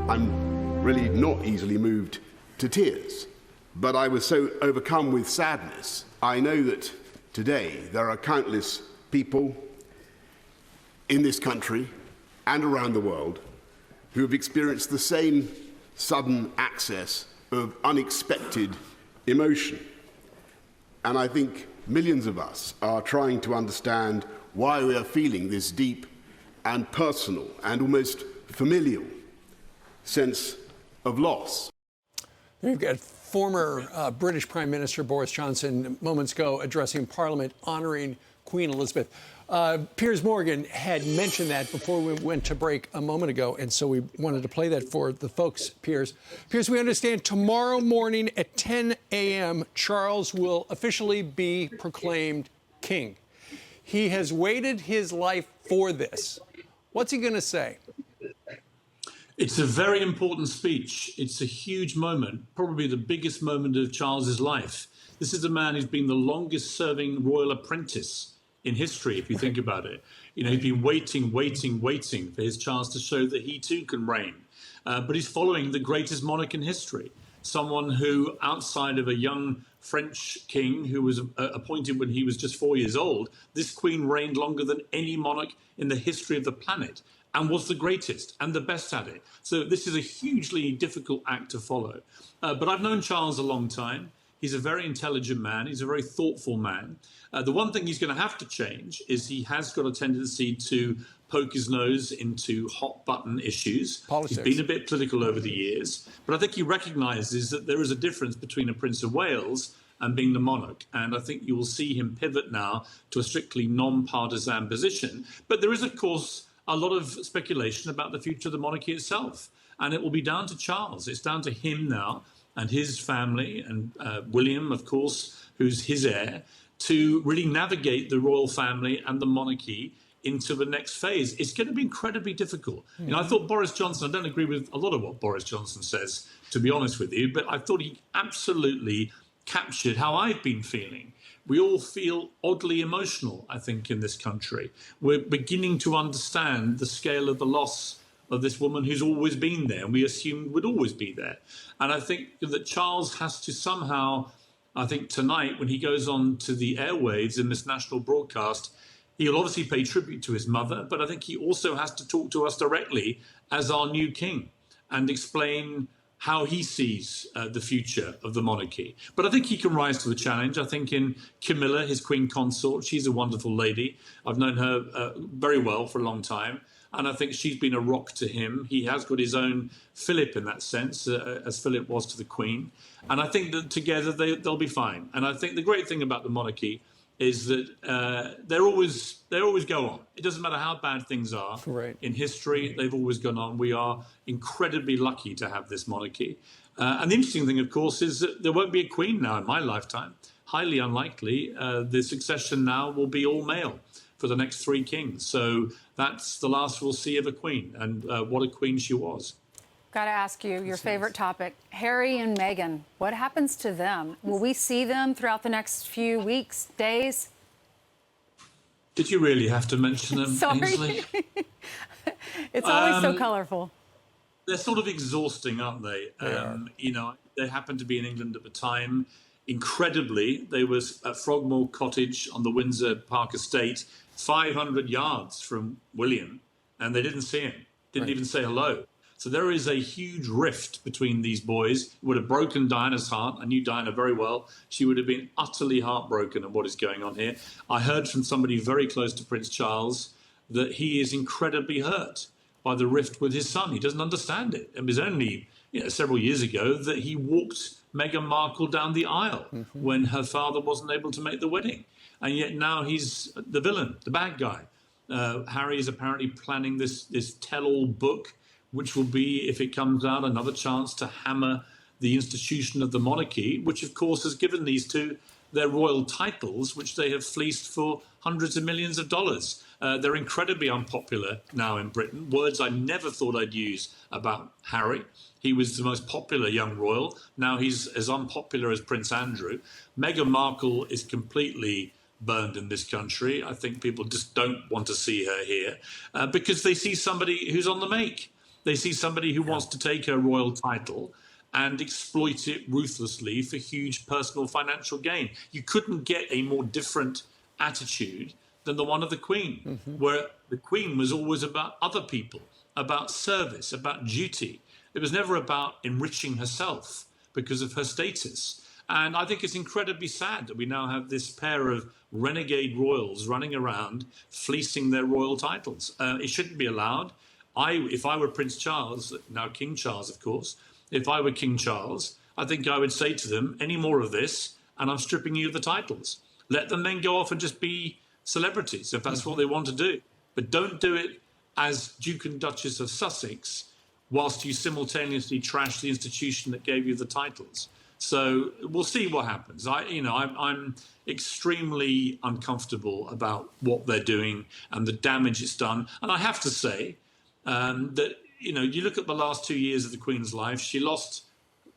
I'm really not easily moved to tears, but I was so overcome with sadness. I know that today there are countless people in this country and around the world who have experienced the same sudden access of unexpected emotion. And I think millions of us are trying to understand why we are feeling this deep and personal and almost familial sense of loss. We've got former British Prime Minister Boris Johnson moments ago addressing Parliament honoring Queen Elizabeth. Piers Morgan had mentioned that before we went to break a moment ago, and so we wanted to play that for the folks, Piers. Piers, we understand tomorrow morning at 10 a.m., Charles will officially be proclaimed king. He has waited his life for this. What's he going to say? It's a very important speech. It's a huge moment, probably the biggest moment of Charles's life. This is a man who's been the longest serving royal apprentice in history, if you think about it. You know, he's been waiting for his chance to show that he too can reign. But he's following the greatest monarch in history, someone who, outside of a young French king who was appointed when he was just 4 years old, this queen reigned longer than any monarch in the history of the planet and was the greatest and the best at it. So this is a hugely difficult act to follow. But I've known Charles a long time. He's a very intelligent man. He's a very thoughtful man. The one thing he's going to have to change is he has got a tendency to poke his nose into hot button issues. Politics. He's been a bit political over the years, but I think he recognises that there is a difference between a Prince of Wales and being the monarch. And I think you will see him pivot now to a strictly non-partisan position. But there is, of course, a lot of speculation about the future of the monarchy itself. And it will be down to Charles. It's down to him now and his family and William, of course, who's his heir, to really navigate the royal family and the monarchy into the next phase. It's going to be incredibly difficult. You know, I thought Boris Johnson, I don't agree with a lot of what Boris Johnson says, to be honest with you, but I thought he absolutely captured how I've been feeling. We all feel oddly emotional, I think, in this country. We're beginning to understand the scale of the loss of this woman who's always been there and we assumed would always be there. And I think that Charles has to somehow, I think tonight when he goes on to the airwaves in this national broadcast, he'll obviously pay tribute to his mother, but I think he also has to talk to us directly as our new king and explain how he sees the future of the monarchy. But I think he can rise to the challenge. I think in Camilla, his queen consort, she's a wonderful lady. I've known her very well for a long time. And I think she's been a rock to him. He has got his own Philip in that sense, as Philip was to the Queen. And I think that together they'll be fine. And I think the great thing about the monarchy is that they always go on. It doesn't matter how bad things are. Right. In history, they've always gone on. We are incredibly lucky to have this monarchy. And the interesting thing, of course, is that there won't be a queen now in my lifetime. Highly unlikely. The succession now will be all male for the next three kings. So that's the last we'll see of a queen. And what a queen she was. Got to ask you, your favorite topic, Harry and Meghan. What happens to them? Will we see them throughout the next few weeks, days? Did you really have to mention them, Ainsley? It's always so colorful. They're sort of exhausting, aren't they? You know, they happened to be in England at the time. Incredibly, they was at Frogmore Cottage on the Windsor Park estate, 500 yards from William, and they didn't see him, didn't even say hello. So there is a huge rift between these boys. It would have broken Diana's heart. I knew Diana very well. She would have been utterly heartbroken at what is going on here. I heard from somebody very close to Prince Charles that he is incredibly hurt by the rift with his son. He doesn't understand it. It was only several years ago that he walked Meghan Markle down the aisle when her father wasn't able to make the wedding. And yet now he's the villain, the bad guy. Harry is apparently planning this tell-all book, which will be, if it comes out, another chance to hammer the institution of the monarchy, which, of course, has given these two their royal titles, which they have fleeced for hundreds of millions of dollars. They're incredibly unpopular now in Britain, words I never thought I'd use about Harry. He was the most popular young royal. Now he's as unpopular as Prince Andrew. Meghan Markle is completely burned in this country. I think people just don't want to see her here because they see somebody who's on the make. They see somebody who wants to take a royal title and exploit it ruthlessly for huge personal financial gain. You couldn't get a more different attitude than the one of the Queen, where the Queen was always about other people, about service, about duty. It was never about enriching herself because of her status. And I think it's incredibly sad that we now have this pair of renegade royals running around fleecing their royal titles. It shouldn't be allowed. If I were Prince Charles, now King Charles, of course, if I were King Charles, I think I would say to them, any more of this, and I'm stripping you of the titles. Let them then go off and just be celebrities, if that's what they want to do. But don't do it as Duke and Duchess of Sussex, whilst you simultaneously trash the institution that gave you the titles. So we'll see what happens. I'm extremely uncomfortable about what they're doing and the damage it's done. And I have to say that, you look at the last 2 years of the Queen's life, she lost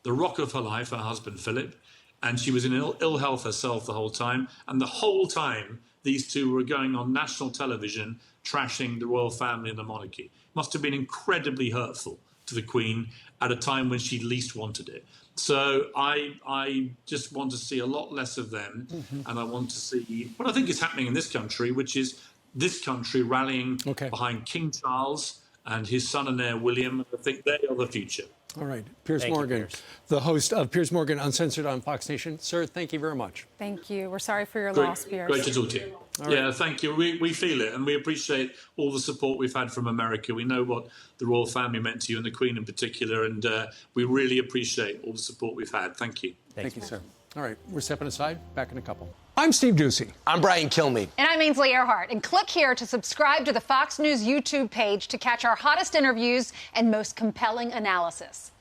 the rock of her life, her husband, Philip, and she was in ill health herself the whole time. And the whole time, these two were going on national television, trashing the royal family and the monarchy. Must have been incredibly hurtful to the Queen at a time when she least wanted it. So I just want to see a lot less of them, and I want to see what I think is happening in this country, which is this country rallying behind King Charles and his son and heir, William. I think they are the future. All right. Piers Morgan, the host of Piers Morgan Uncensored on Fox Nation. Sir, thank you very much. Thank you. We're sorry for your loss, Piers. Great to talk to you. Yeah, thank you. We feel it, and we appreciate all the support we've had from America. We know what the royal family meant to you, and the Queen in particular, and we really appreciate all the support we've had. Thank you. Thank you, sir. All right, we're stepping aside. Back in a couple. I'm Steve Ducey. I'm Brian Kilmeade. And I'm Ainsley Earhart. And click here to subscribe to the Fox News YouTube page to catch our hottest interviews and most compelling analysis.